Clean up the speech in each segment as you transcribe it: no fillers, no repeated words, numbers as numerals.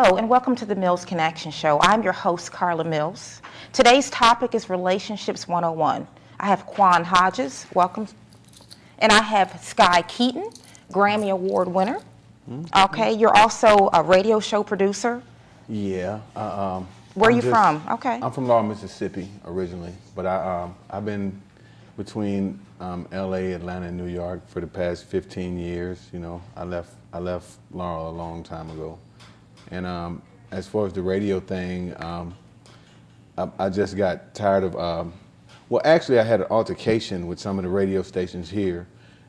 Hello and welcome to the Mills Connection Show. I'm your host, Carla Mills. Today's topic is Relationships 101. I have Quan Hodges, welcome, and I have Sky Keaton, Grammy Award winner. Okay, you're also a radio show producer. Yeah. Where are you from? Okay. I'm from Laurel, Mississippi originally, but I've been between LA, Atlanta, and New York for the past 15 years. You know, I left Laurel a long time ago. And as far as the radio thing, I just got tired of, well, actually I had an altercation with some of the radio stations here,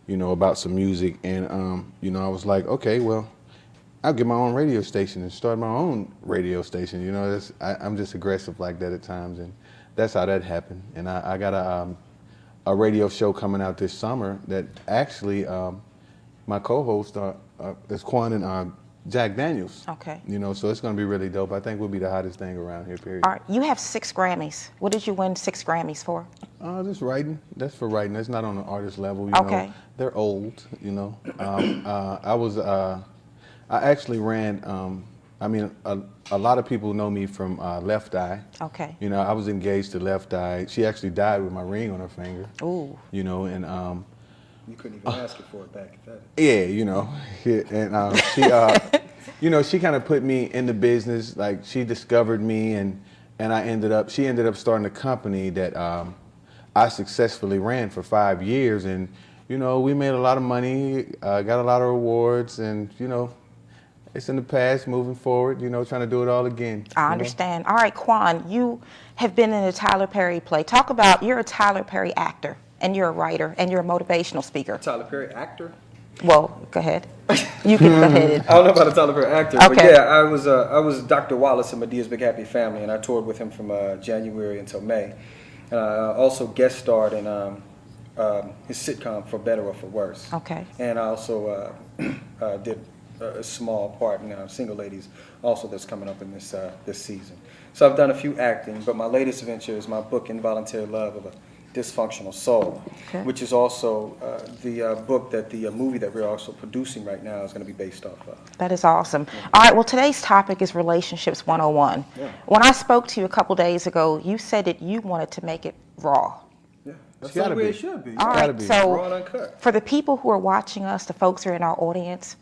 you know, about some music. And, you know, I was like, okay, well, I'll get my own radio station and start my own radio station. You know, I'm just aggressive like that at times. And that's how that happened. And I got a radio show coming out this summer that actually my co-host is Quan and Jack Daniels. Okay. You know, so it's going to be really dope. I think we'll be the hottest thing around here, period. All right, you have 6 Grammys. What did you win 6 Grammys for? Just writing. That's for writing. That's not on the artist level, you Okay. know. They're old, you know. I actually ran, I mean, a lot of people know me from Left Eye. Okay. You know, I was engaged to Left Eye. She actually died with my ring on her finger. Ooh. You know, and you couldn't even ask her for it back then. yeah, you know, and she, you know, she kind of put me in the business. Like she discovered me, and she ended up starting a company that I successfully ran for 5 years, and you know, we made a lot of money, got a lot of awards, and you know, it's in the past, moving forward. You know, trying to do it all again. I understand. All right, Quan, you have been in a Tyler Perry play. Talk about, you're a Tyler Perry actor, and you're a writer, and you're a motivational speaker. Tyler Perry actor? Well, go ahead. You can go ahead. I don't know about a Tyler Perry actor, Okay. but yeah, I was Dr. Wallace in Medea's Big Happy Family, and I toured with him from January until May. And I also guest starred in his sitcom For Better or For Worse. Okay. And I also did a small part in Single Ladies, also that's coming up in this season. So I've done a few acting, but my latest venture is my book, Involuntary Love of a Dysfunctional Soul, Okay. which is also the book that the movie that we're also producing right now is going to be based off of. That is awesome. All right, well, today's topic is Relationships 101. Yeah. When I spoke to you a couple days ago, you said that you wanted to make it raw. Yeah, that's gotta the way be. it should be. All gotta right, be. so Raw and uncut. for the people who are watching us, the folks who are in our audience,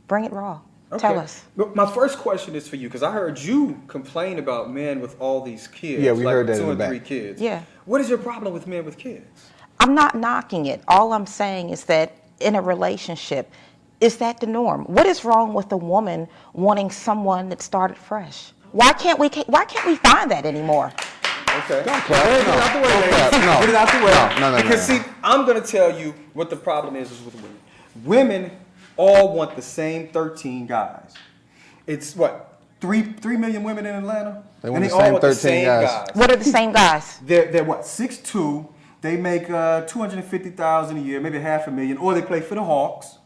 bring it raw. Tell us. But my first question is for you, because I heard you complain about men with all these kids. Yeah, we like heard with that in 2 the and back. 3 kids. Yeah. What is your problem with men with kids? I'm not knocking it. All I'm saying is that in a relationship, is that the norm? What is wrong with a woman wanting someone that started fresh? Why can't we find that anymore? Okay. Don't clap. Get it out the way, Don't ladies. clap. No. Get it out the way. No. Because see, I'm going to tell you what the problem is with women. Women all want the same 13 guys. It's what, 3 million women in Atlanta? They want and the all same want 13 guys. What are the same guys? They're what, 6'2". They make $250,000 a year, maybe $500,000, or they play for the Hawks.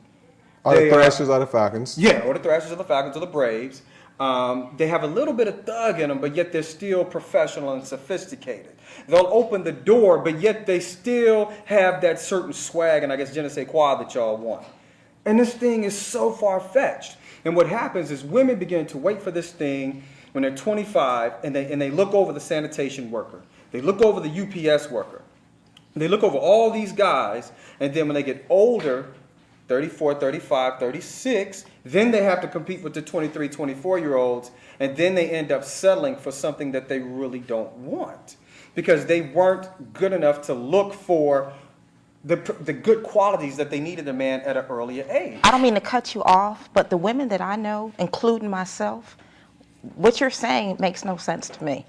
Or the They, Thrashers or the Falcons. Yeah, or the Thrashers or the Falcons or the Braves. They have a little bit of thug in them, but yet they're still professional and sophisticated. They'll open the door, but yet they still have that certain swag and I guess je ne sais quoi that y'all want. And this thing is so far-fetched. And what happens is women begin to wait for this thing when they're 25 and they look over the sanitation worker. They look over the UPS worker. They look over all these guys, and then when they get older, 34, 35, 36, then they have to compete with the 23, 24-year-olds, and then they end up settling for something that they really don't want because they weren't good enough to look for the good qualities that they need in a man at an earlier age. I don't mean to cut you off, but the women that I know, including myself, what you're saying makes no sense to me.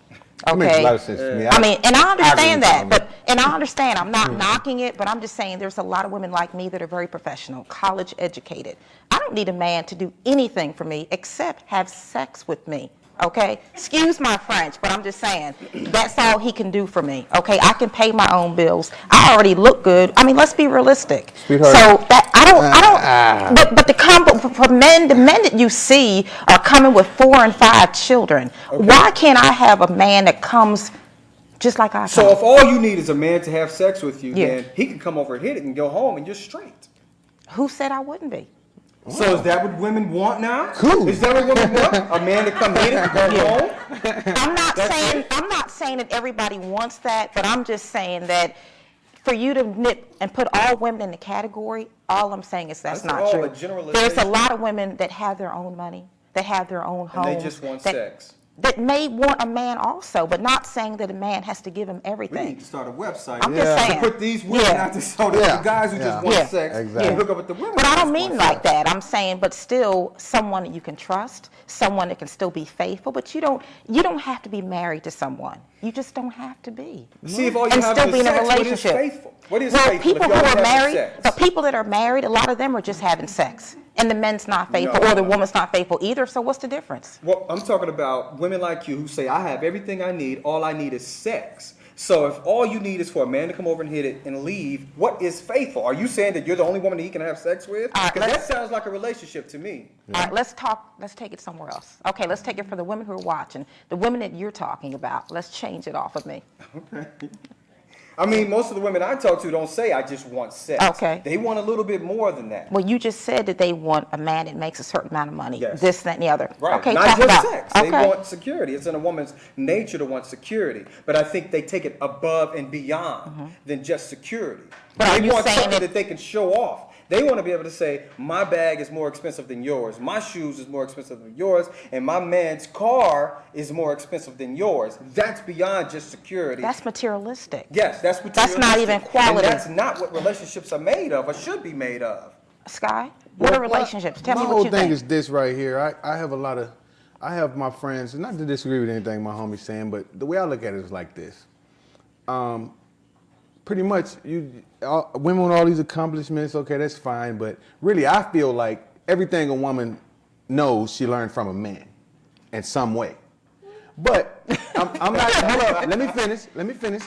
Okay. It makes a lot of sense to me. I mean, and I understand that, but and I understand. I'm not knocking it, but I'm just saying there's a lot of women like me that are very professional, college educated. I don't need a man to do anything for me except have sex with me. Okay, excuse my French, but I'm just saying that's all he can do for me. Okay, I can pay my own bills. I already look good. I mean, let's be realistic. Sweetheart. So that I don't. But for men, the men that you see are coming with 4 and 5 children. Okay. Why can't I have a man that comes just like I come? So if all you need is a man to have sex with you, Yeah. then he can come over and hit it and go home and you're straight. Who said I wouldn't be? So is that what women want now? Cool. Is that what women want? A man to come hit it and go home? I'm not saying that everybody wants that, but I'm just saying that for you to nip and put all women in the category, all I'm saying is that's not all true. a generalization. There's a lot of women that have their own money, that have their own homes. And they just want sex. That may want a man also, but not saying that a man has to give him We everything. need to start a website. I'm just saying. To put these women Yeah. out there so that Yeah. the guys who just Yeah. want Yeah. sex Exactly. can hook up with the women. But who I just don't mean want like sex. that. I'm saying, but still, someone that you can trust, someone that can still be faithful. But you don't have to be married to someone. You just don't have to be. See, if all you And have still is be in a sex, what is relationship. faithful? What is Well, faithful? people if who y'all are having married, sex? the people that are married, a lot of them are just having sex, and the men's not faithful, No. or the woman's not faithful either. So what's the difference? Well, I'm talking about women like you who say, I have everything I need, all I need is sex. So if all you need is for a man to come over and hit it and leave, what is faithful? Are you saying that you're the only woman that he can have sex with? All right, Because that let's- sounds like a relationship to me. All right, let's take it somewhere else. Okay, let's take it for the women who are watching, the women that you're talking about. Let's change it off of me. I mean, most of the women I talk to don't say, I just want sex. Okay. They want a little bit more than that. Well, you just said that they want a man that makes a certain amount of money, Yes. this, that, and the other. Right. Okay, Not talk just about sex. Okay. They want security. It's in a woman's nature to want security. But I think they take it above and beyond than just security. But are They you want saying something that- that they can show off. They want to be able to say, my bag is more expensive than yours, my shoes is more expensive than yours, and my man's car is more expensive than yours. That's beyond just security. That's materialistic. Yes, that's what That's not even quality. And that's not what relationships are made of or should be made of. Sky, what are relationships? Tell me my what whole you thing think. is this right here. I have my friends, not to disagree with anything my homie's saying, but the way I look at it is like this. Pretty much, women with all these accomplishments, okay, that's fine, but really I feel like everything a woman knows, she learned from a man in some way. But I'm not, hold up, let me finish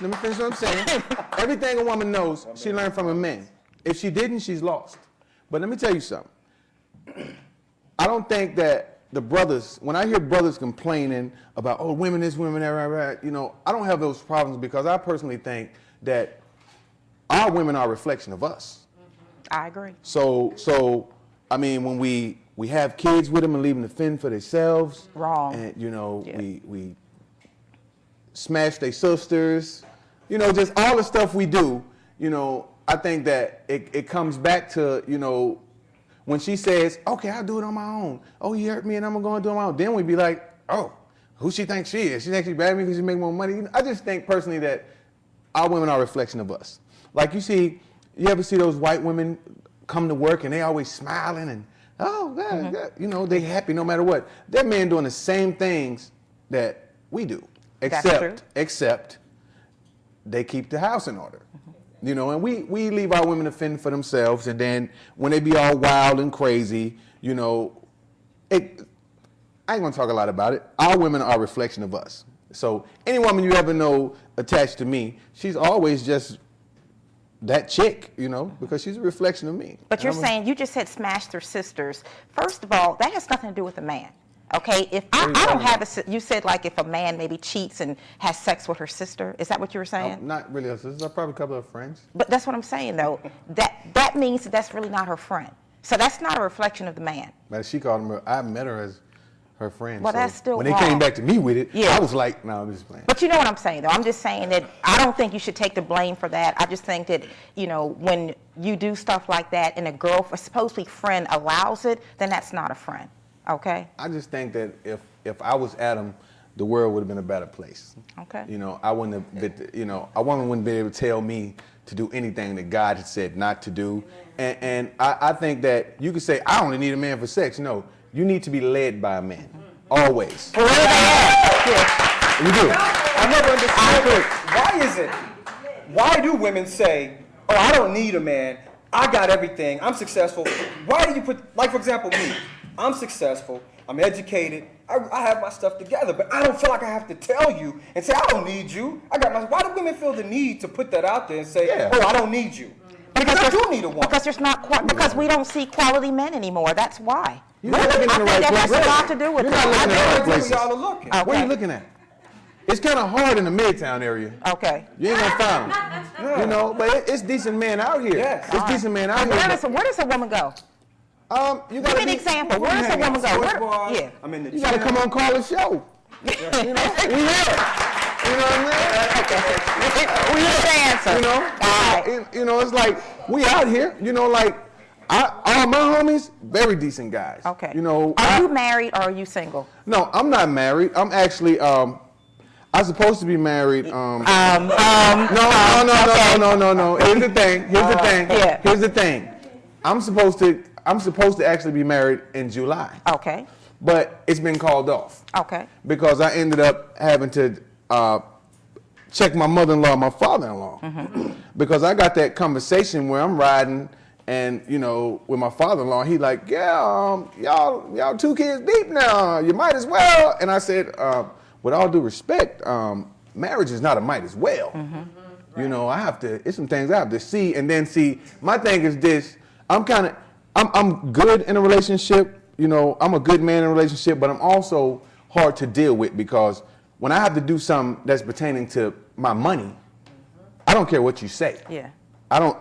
what I'm saying. Everything a woman knows, she learned from a man. If she didn't, she's lost. But let me tell you something. I don't think that the brothers, when I hear brothers complaining about, oh, women this, women that, you know, I don't have those problems because I personally think that our women are a reflection of us. I agree. So I mean, when we have kids with them and leave them to fend for themselves. Wrong. And, you know, Yeah. we smash their sisters, you know, just all the stuff we do, you know, I think that it comes back to, you know, when she says, okay, I'll do it on my own. Oh, you hurt me and I'm going to do it on my own. Then we'd be like, oh, who she thinks she is? She thinks she's bad at me because she make more money. You know, I just think personally that our women are a reflection of us. Like you ever see those white women come to work and they always smiling and, oh, God, God, you know, they happy no matter what. They're men doing the same things that we do, That's true. except they keep the house in order. You know, and we leave our women to fend for themselves, and then when they be all wild and crazy, you know, I ain't gonna talk a lot about it. Our women are a reflection of us. So any woman you ever know attached to me, she's always just that chick, you know, because she's a reflection of me. But you're And I'm a- saying, you just said smash their sisters. First of all, that has nothing to do with a man. Okay, if I don't have you said like if a man maybe cheats and has sex with her sister, is that what you were saying? Not really her sisters, probably a couple of friends. But that's what I'm saying though. That means that's really not her friend. So that's not a reflection of the man. But she called him, I met her as her friend. Well, so that's still when they wrong. came back to me with it, Yeah. I was like, no, I'm just playing. But you know what I'm saying though. I'm just saying that I don't think you should take the blame for that. I just think that, you know, when you do stuff like that and a supposedly friend allows it, then that's not a friend. Okay? I just think that if I was Adam, the world would have been a better place. Okay. You know, I wouldn't have been, you know, a woman wouldn't be able to tell me to do anything that God had said not to do. And I think that you could say, I only need a man for sex. No, you need to be led by a man. Always. Well, where are they at? You do. I never understood why is it? Why do women say, "Oh, I don't need a man. I got everything. I'm successful." Why do you put, like for example, me? I'm successful. I'm educated. I have my stuff together, but I don't feel like I have to tell you and say I don't need you. I got my. Why do women feel the need to put that out there and say, Yeah. "Oh, I don't need you"? Because I do need a woman. Because there's not because we don't see quality men anymore. That's why. You're not looking in the I think right that has place. a lot to do with You're it. not looking in the I right know where places. y'all are looking. Okay. Where are you looking at? It's kind of hard in the Midtown area. Okay. You ain't gonna find them. You know, but it's decent men out here. Yes. It's decent men out And here. where does a woman go? You Give gotta me an be, example. Where does a woman go? Sports Where- bar, yeah. I'm in the you gotta gym. come on, call a show. You know, we here. You know what I mean? We Good here. answer. You know, All right. you know, it's like we out here. You know, like all my homies, very decent guys. Okay. You know, Are you married or are you single? No, I'm not married. I'm actually I'm supposed to be married. No. Here's the thing. Yeah. Here's the thing. I'm supposed to actually be married in July. Okay. But it's been called off. Okay. Because I ended up having to check my mother-in-law and my father-in-law. Mm-hmm. Because I got that conversation where I'm riding and, you know, with my father-in-law, he like, yeah, y'all 2 kids deep now. You might as well. And I said, with all due respect, marriage is not a might as well. Mm-hmm. You know, it's some things I have to see and then see. My thing is this, I'm good in a relationship. You know, I'm a good man in a relationship, but I'm also hard to deal with because when I have to do something that's pertaining to my money, I don't care what you say. Yeah.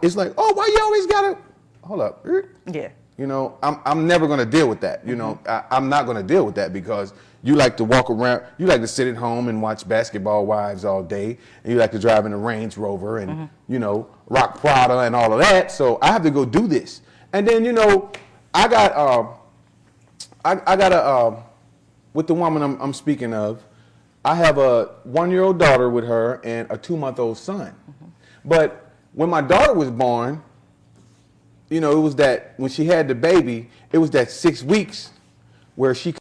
It's like, oh, why you always gotta, hold up. Yeah. You know, I'm never gonna deal with that. You know, I'm not gonna deal with that because you like to walk around, you like to sit at home and watch Basketball Wives all day, and you like to drive in a Range Rover and, you know, rock Prada and all of that. So I have to go do this. And then, you know, I got with the woman I'm speaking of, I have a 1-year-old daughter with her and a 2-month-old son. But when my daughter was born, you know, it was that when she had the baby, it was that 6 weeks where she